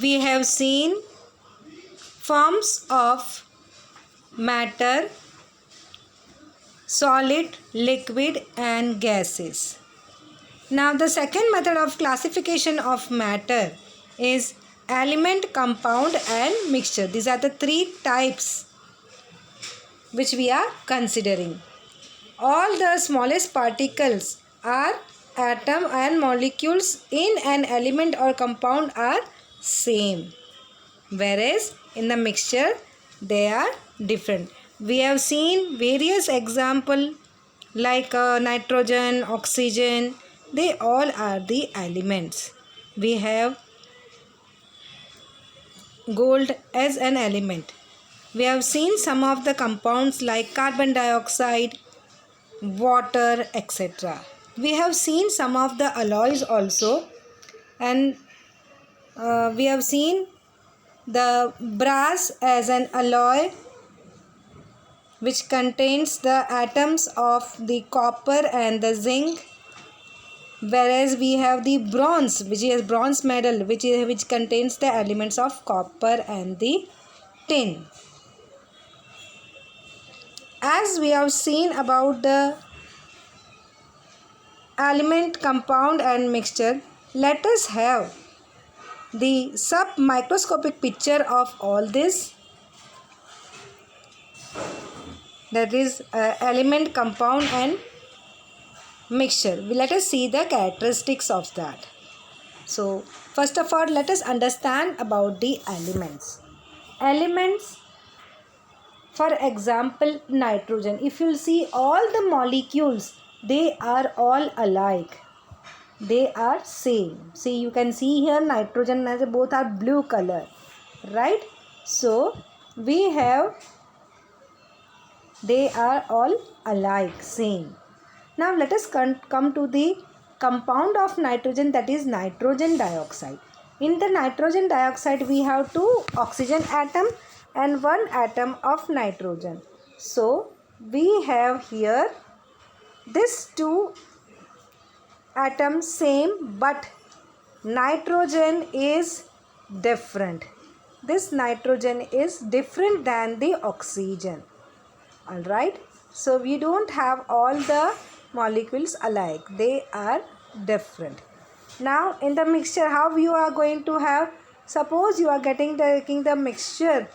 we have seen forms of matter, solid, liquid and gases. Now the second method of classification of matter is element, compound and mixture. These are the three types which we are considering. All the smallest particles are atom and molecules in an element or compound are same, whereas in the mixture they are different. We have seen various example like nitrogen, oxygen, they all are the elements. We have gold as an element. We have seen some of the compounds like carbon dioxide, water, etc. We have seen some of the alloys also, and we have seen the brass as an alloy which contains the atoms of the copper and the zinc, whereas we have the bronze which is bronze medal which contains the elements of copper and the tin. As we have seen about the element, compound and mixture, let us have the sub-microscopic picture of all this, that is element, compound and mixture. Let us see the characteristics of that. So first of all, let us understand about the elements. Elements, for example nitrogen, if you see all the molecules, they are all alike, they are same. See, you can see here nitrogen as both are blue color, right? So we have, they are all alike, same. Now let us come to the compound of nitrogen, that is nitrogen dioxide. In the nitrogen dioxide we have two oxygen atom and one atom of nitrogen. So we have here this two atoms same, but nitrogen is different. This nitrogen is different than the oxygen. Alright, so we don't have all the molecules alike, they are different. Now in the mixture, how you are going to have, suppose you are taking the mixture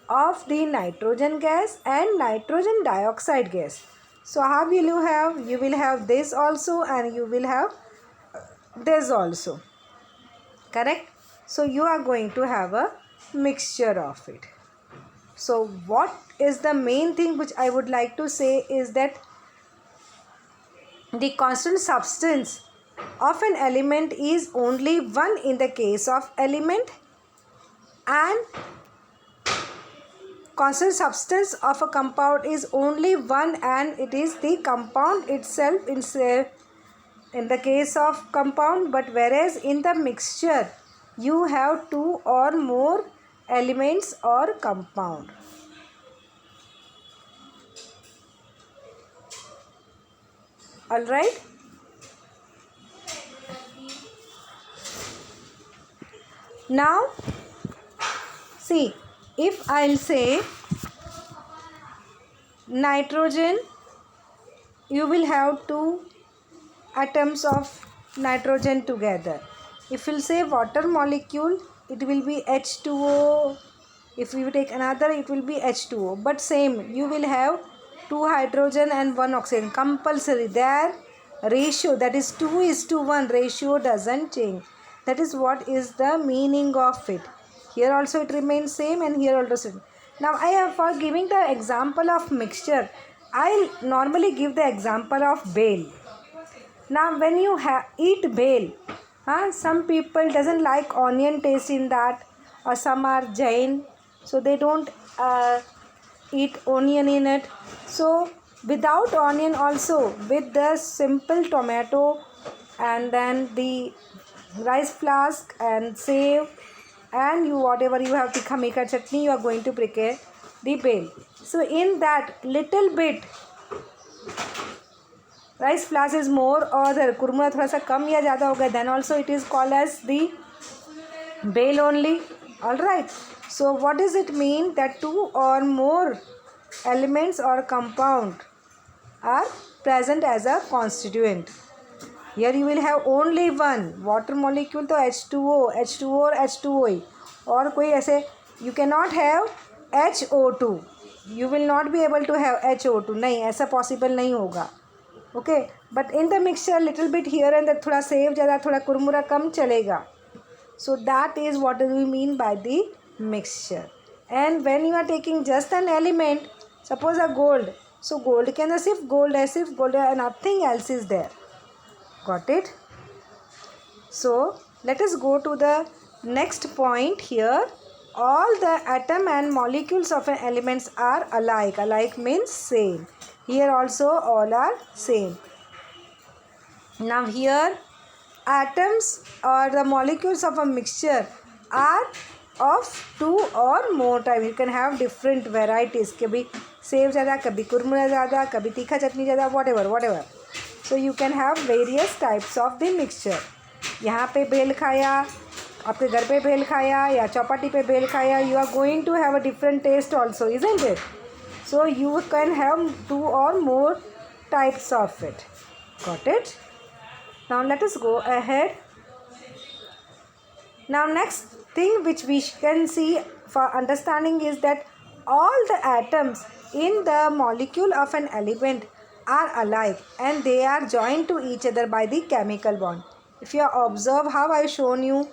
of the nitrogen gas and nitrogen dioxide gas. So how will you have? You will have this also and you will have this also, correct? So you are going to have a mixture of it. So what is the main thing which I would like to say is that the constant substance of an element is only one in the case of element, and constant substance of a compound is only one and it is the compound itself in the case of compound, but whereas in the mixture you have two or more elements or compound. Alright. Now see, if I'll say nitrogen, you will have two atoms of nitrogen together. If we'll say water molecule, it will be H2O. If we take another, it will be H2O. But same, you will have two hydrogen and one oxygen. Compulsory. Their ratio, that is 2:1 ratio, doesn't change. That is what is the meaning of it. Here also it remains same and here also. Now I have, for giving the example of mixture, I normally give the example of bale. Now when you eat bale, some people doesn't like onion taste in that, or some are Jain, so they don't eat onion in it. So without onion also, with the simple tomato and then the rice flask and save and you whatever you have tikha maker chutney, you are going to prepare the bale. So in that little bit rice flask is more or the kurma thoda sa kam ya zyada ho gaya, then also it is called as the Bale only. All right. So what does it mean that two or more elements or compound are present as a constituent? Here you will have only one water molecule तो H2O और H2O ही और कोई ऐसे you cannot have HO2, you will not be able to have HO2, नहीं ऐसा possible नहीं होगा. Okay, but in the mixture little bit here and there थोड़ा सेव ज़्यादा थोड़ा कुरमुरा कम चलेगा. So that is what do we mean by the mixture. And when you are taking just an element, suppose a gold, so gold के अंदर सिर्फ gold है, सिर्फ gold है, nothing else is there. Got it? So let us go to the next point here. All the atom and molecules of an elements are alike. Alike means same. Here also all are same. Now here atoms or the molecules of a mixture are of two or more types. You can have different varieties. कभी save ज़्यादा, कभी कुरमुरा ज़्यादा, कभी तीखा चटनी ज़्यादा, whatever. So you can have various types of the mixture. यहाँ पे भेल खाया, आपके घर पे भेल खाया या चौपाटी पे भेल खाया, you are going to have a different taste also, isn't it? So you can have two or more types of it. Got it? Now let us go ahead. Now next thing which we can see for understanding is that all the atoms in the molecule of an element are alike and they are joined to each other by the chemical bond. If you observe how I shown you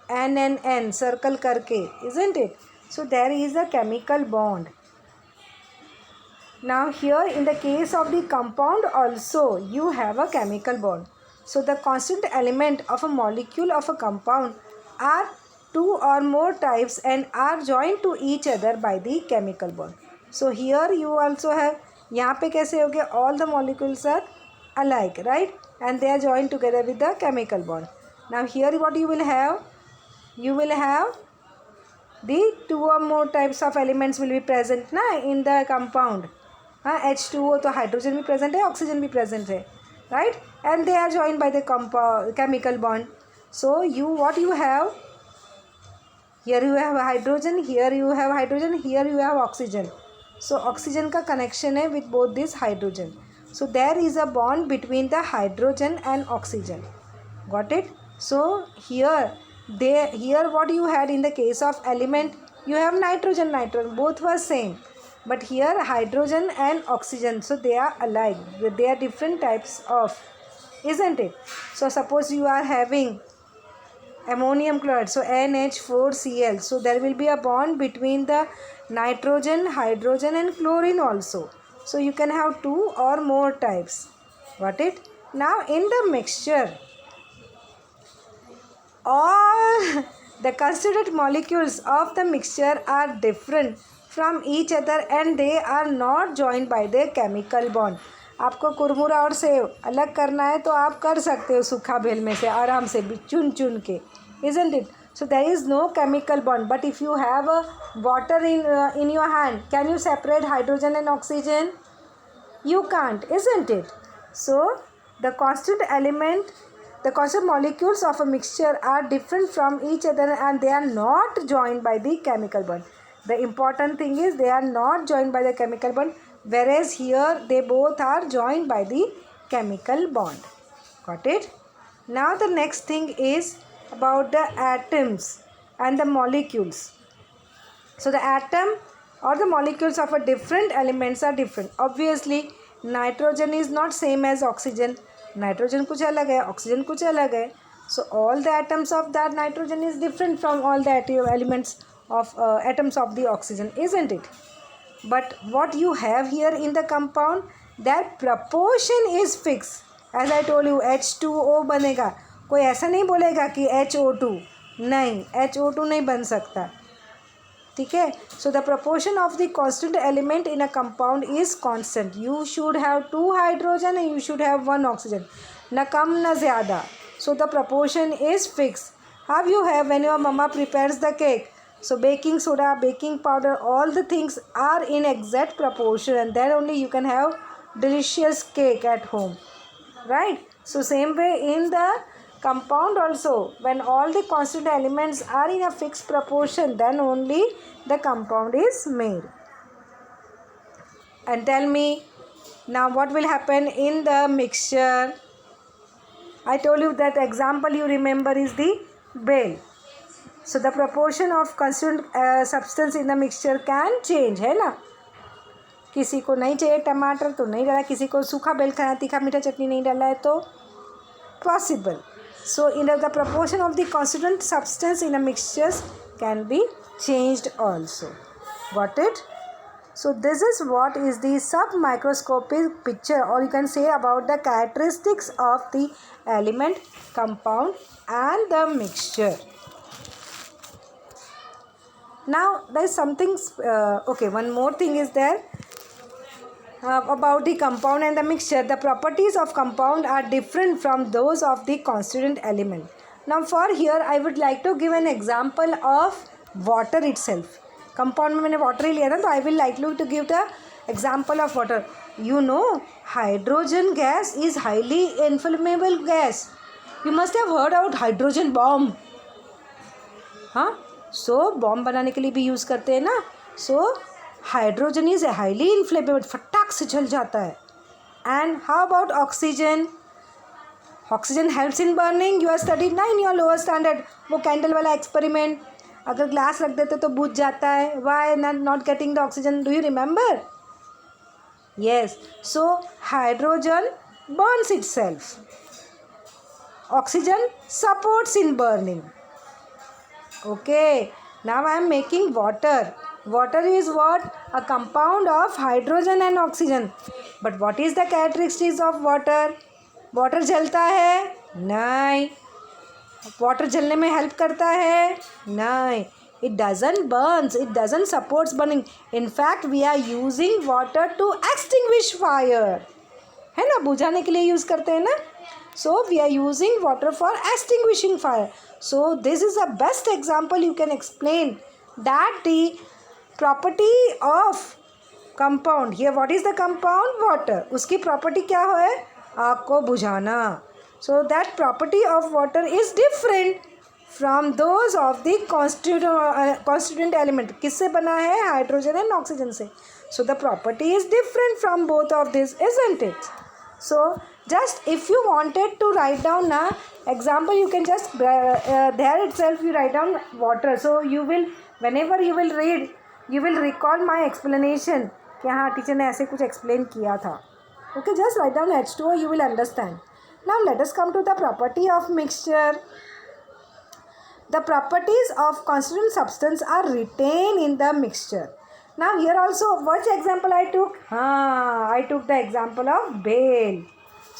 N circle करके, isn't it? So there is a chemical bond. Now here in the case of the compound also you have a chemical bond. So the constant element of a molecule of a compound are two or more types and are joined to each other by the chemical bond. So here you also have, यहाँ पे कैसे हो गया, all the molecules are alike, right? And they are joined together with the chemical bond. Now here what you will have the two or more types of elements will be present ना in the compound. हाँ H2O तो hydrogen भी present है, oxygen भी present है, right? And they are joined by the chemical bond. So what you have, here you have hydrogen, here you have hydrogen, here you have oxygen. So oxygen का connection है with both this hydrogen. So there is a bond between the hydrogen and oxygen. Got it? So here what you had in the case of element, you have nitrogen, both were same. But here hydrogen and oxygen, so they are alike. They are different types of, isn't it? So suppose you are having ammonium chloride, so NH4Cl, so there will be a bond between the nitrogen, hydrogen and chlorine also. So you can have two or more types. Got it? Now in the mixture, all the constituent molecules of the mixture are different from each other and they are not joined by their chemical bond. आपको कुरमुरा और save अलग करना है तो आप कर सकते हो सूखा भेल में से आराम से चुन के, isn't it? So there is no chemical bond. But if you have a water in your hand, can you separate hydrogen and oxygen? You can't, isn't it? So the constant molecules of a mixture are different from each other and they are not joined by the chemical bond. The important thing is they are not joined by the chemical bond, whereas here they both are joined by the chemical bond. Got it? Now the next thing is about the atoms and the molecules. So the atom or the molecules of a different elements are different. Obviously nitrogen is not same as oxygen. Nitrogen कुछ अलग है, oxygen कुछ अलग है. So all the atoms of that nitrogen is different from all the elements of atoms of the oxygen, isn't it? But what you have here in the compound, that proportion is fixed. As I told you, H2O बनेगा. कोई ऐसा नहीं बोलेगा कि HO2, नहीं, HO2 नहीं बन सकता, ठीक है? So the proportion of the constant element in a compound is constant. You should have 2 hydrogen and you should have 1 oxygen, ना कम ना ज़्यादा. So the proportion is fixed. How you have when your mama prepares the cake? So baking soda, baking powder, all the things are in exact proportion and then only you can have delicious cake at home, right? So same way in the compound also, when all the constituent elements are in a fixed proportion, then only the compound is made. And tell me now what will happen in the mixture. I told you that example you remember is the bale. So the proportion of constituent substance in the mixture can change, है ना. किसी को नहीं चाहिए टमाटर तो नहीं डाला, किसी को सूखा बेल खाना, तीखा मीठा चटनी नहीं डाला है तो possible. So in the proportion of the constituent substance in a mixtures can be changed also. Got it? So this is what is the submicroscopic picture, or you can say about the characteristics of the element, compound and the mixture. Now there is something okay, one more thing is there about the compound and the mixture. The properties of compound are different from those of the constituent element. Now for here I would like to give an example of water itself. Compound में मैंने water ही लिया था, तो I will like to give the example of water. You know hydrogen gas is highly inflammable gas. You must have heard out hydrogen bomb. हाँ, so bomb बनाने के लिए भी यूज़ करते हैं ना. So hydrogen is highly inflammable, फटाक से जल जाता है. And how about oxygen? Oxygen helps in burning. You are studied ना इन योर लोअर स्टैंडर्ड वो कैंडल वाला एक्सपेरिमेंट. अगर ग्लास रख देते तो बुझ जाता है. Why not getting the oxygen? Do you remember? Yes. So hydrogen burns itself. Oxygen supports in burning. Okay. Now I am making water. Water is what? A compound of hydrogen and oxygen. But what is the characteristics of water? Water जलता है? नहीं. Water जलने में help करता है? नहीं. It doesn't burns, it doesn't supports burning. In fact we are using water to extinguish fire. है ना, बुझाने के लिए यूज़ करते हैं ना. So we are using water for extinguishing fire. So this is a best example you can explain that the property of compound. Here what is the compound? Water. उसकी property क्या है? आग को बुझाना. So that property of water is different from those of the constituent element. किससे बना है? Hydrogen and oxygen से. So the property is different from both of this, isn't it? So just if you wanted to write down na example, you can just there itself you write down water. So you will, whenever you will read, you will recall my explanation कि हाँ teacher ने ऐसे कुछ explain किया था. Okay, just write down H2O, you will understand. Now let us come to the property of mixture. The properties of constituent substance are retained in the mixture. Now here also which example I took? I took the example of bale.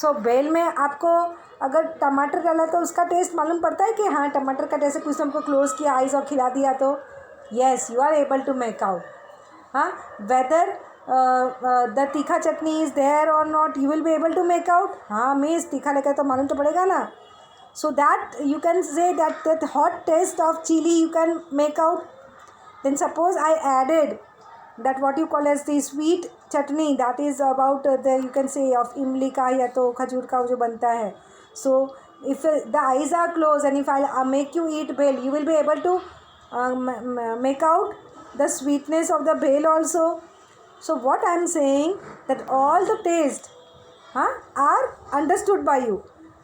So bale में आपको अगर टमाटर डाला तो उसका test मालूम पड़ता है कि हाँ टमाटर का टेस्ट कुछ हमको क्लोज किया आइज़ और खिला दिया तो yes you are able to make out. Whether the तीखा चटनी इज़ देयर और नॉट, you will be able to make out. हाँ मीन्स तीखा लेकर तो मालूम तो पड़ेगा ना. So that you can say that hot taste of chilli you can make out. Then suppose I added that what you call as the sweet chutney, that is about the you can say of इमली का या तो खजूर का जो बनता है. सो if the eyes are close and if I make you eat bhel, you will be able to make out the sweetness of the bhel also. So what I am saying that all the taste are understood by you.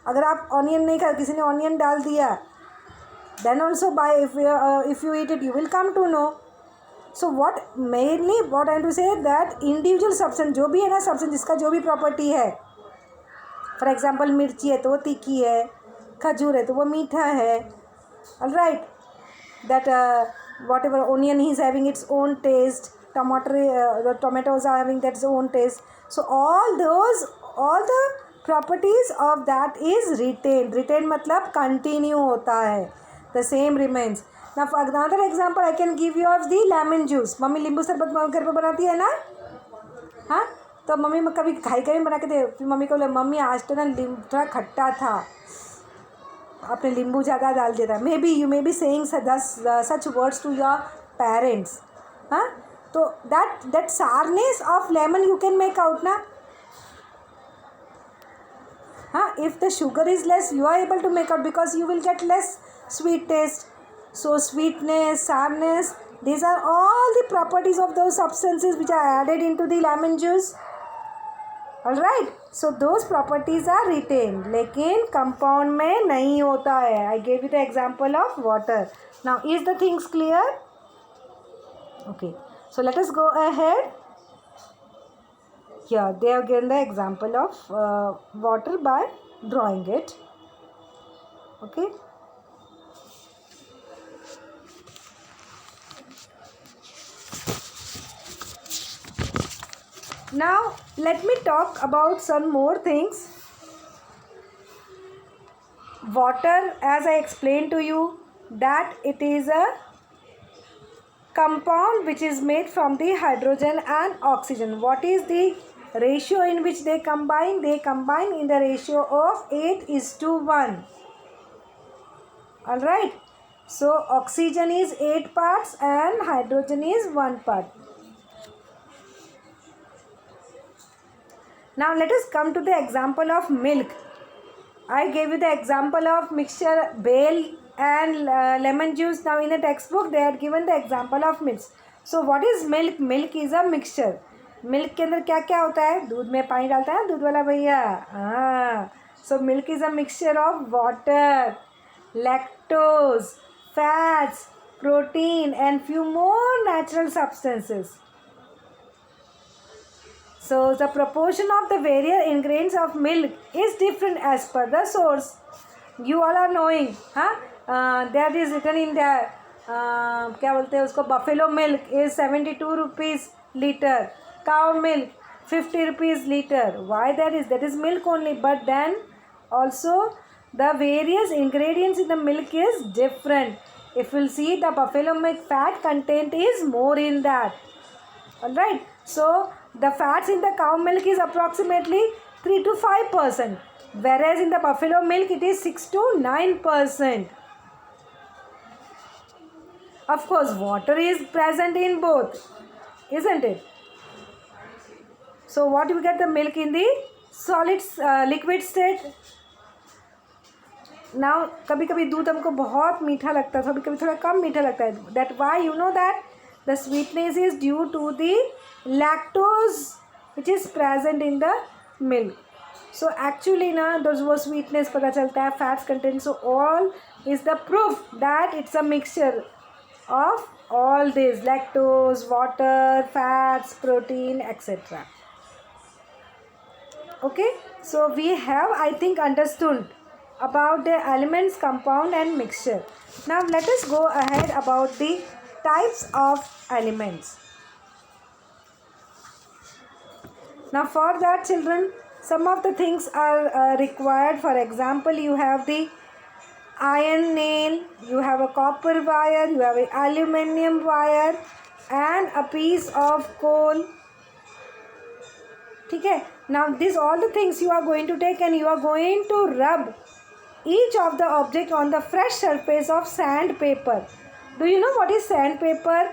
अगर आप onion नहीं खा, किसी ने onion डाल दिया, then also by if you eat it you will come to know. So what mainly what I am to say that individual substance जो भी है ना substance जिसका जो भी property है, for example मिर्ची है तो वो तीखी है, खजूर है तो वो मीठा है, all right, that whatever onion is having its own taste, the tomatoes are having their own taste. So all the properties of that is retained. Retained मतलब continue होता है. The same remains. Now for another example I can give you of the lemon juice. Mummy नींबू शरबत घर पर बनाती है ना. हाँ, तो मम्मी कभी खाई कभी बना के दे, फिर मम्मी को बोले मम्मी आज तो ना थोड़ा खट्टा था, आपने नींबू ज़्यादा डाल दिया था. May be saying such words to your parents. तो that sourness of lemon you can make out ना. If the sugar is less, you are able to make out because you will get less sweet taste. So sweetness, sourness, these are all the properties of those substances which are added into the lemon juice. Alright, so those properties are retained, लेकिन compound में नहीं होता है. I gave you the example of water. Now is the things clear? Okay, so let us go ahead. Here they have given the example of water by drawing it. Okay. Now let me talk about some more things. Water, as I explained to you, that it is a compound which is made from the hydrogen and oxygen. What is the ratio in which they combine? They combine in the ratio of 8:1. Alright. So oxygen is 8 parts and hydrogen is 1 part. Now let us come to the example of milk. I gave you the example of mixture bale and lemon juice. Now in the textbook they had given the example of milk. So what is milk? Milk is a mixture. Milk के अंदर क्या क्या होता है? दूध में पानी डालता है दूध वाला भैया. So milk is a mixture of water, lactose, fats, protein and few more natural substances. So the proportion of the various ingredients of milk is different as per the source. You all are knowing, that is written in there. क्या बोलते हैं उसको? Buffalo milk is 72 rupees liter. Cow milk 50 rupees liter. Why that is? That is milk only. But then also the various ingredients in the milk is different. If you'll see, the buffalo milk fat content is more in that. Alright. So the fats in the cow milk is approximately 3 to 5%. Whereas in the buffalo milk it is 6 to 9%. Of course, water is present in both, isn't it? So what do we get the milk in the solid liquid state? Now कभी कभी दूध हमको बहुत मीठा लगता है, कभी कभी थोड़ा कम मीठा लगता है. That why you know that the sweetness is due to the lactose which is present in the milk. So actually ना those वो sweetness पता चलता है, fats content. So all is the proof that it's a mixture of all this: lactose, water, fats, protein, etc. Okay, so we have, I think, understood about the elements, compound and mixture. Now let us go ahead about the types of elements. Now for that, children, some of the things are required. For example, you have the iron nail, you have a copper wire, you have an aluminium wire and a piece of coal. Okay. Now these all the things you are going to take and you are going to rub each of the object on the fresh surface of sandpaper. Do you know what is sandpaper?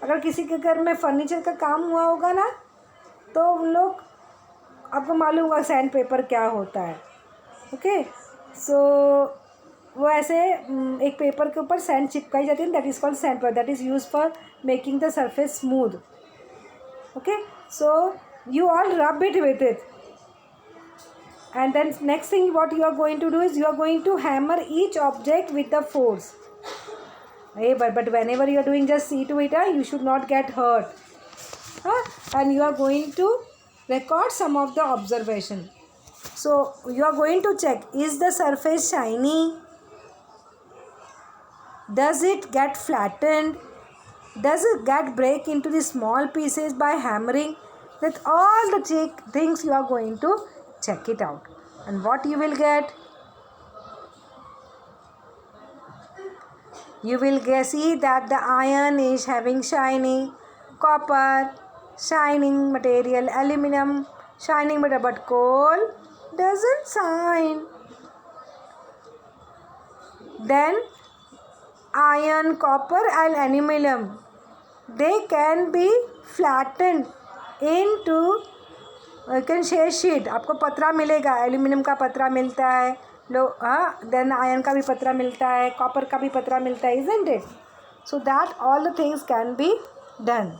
अगर किसी के घर में furniture का काम हुआ होगा ना, तो उन लोग आपको मालूम होगा सैंड पेपर क्या होता है. ओके, सो वो ऐसे एक पेपर के ऊपर सैंड चिपकाई जाती है. That is called sand paper. That is use for making the surface smooth. Okay, so you all rub it with it, and then next thing what you are going to do is you are going to hammer each object with the force. Hey, but whenever you are doing, just see to it, you should not get hurt. And you are going to record some of the observation. So you are going to check, is the surface shiny? Does it get flattened? Does it get break into the small pieces by hammering? With all the things you are going to check it out. And what you will get? You will see that the iron is having shiny, copper, shining material, aluminum, shining material, but coal doesn't shine. Then iron, copper and aluminum, they can be flattened into you can share sheet, आपको पतरा मिलेगा, aluminium का पतरा मिलता है, then iron का भी पतरा मिलता है, कॉपर का भी पतरा मिलता है, isn't it it? So that all the things can be done.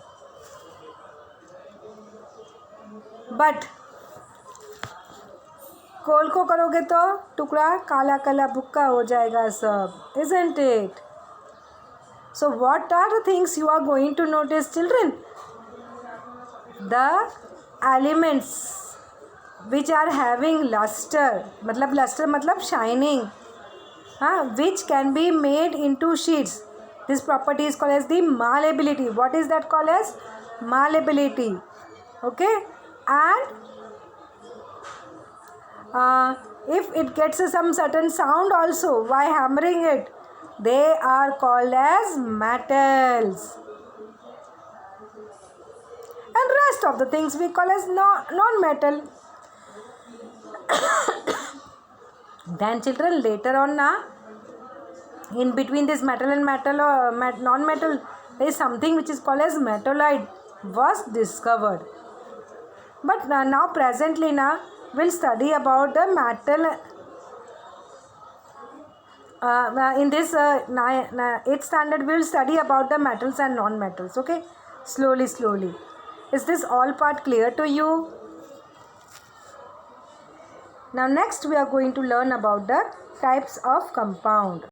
But कोल को करोगे तो टुकड़ा काला काला भुक्का हो जाएगा सब, isn't it? So what are the things you are going to notice children? The elements which are having luster, मतलब luster मतलब shining, which can be made into sheets. This property is called as the malleability. What is that called as? Malleability. Okay, and if it gets some certain sound also by hammering it, they are called as metals. And rest of the things we call as non-metal. Then children, later on in between this metal and metal or non-metal, there is something which is called as metalloid was discovered. But now presently we'll study about the metal. In this 8th standard we'll study about the metals and non-metals. Okay, slowly. Is this all part clear to you? Now next we are going to learn about the types of compound.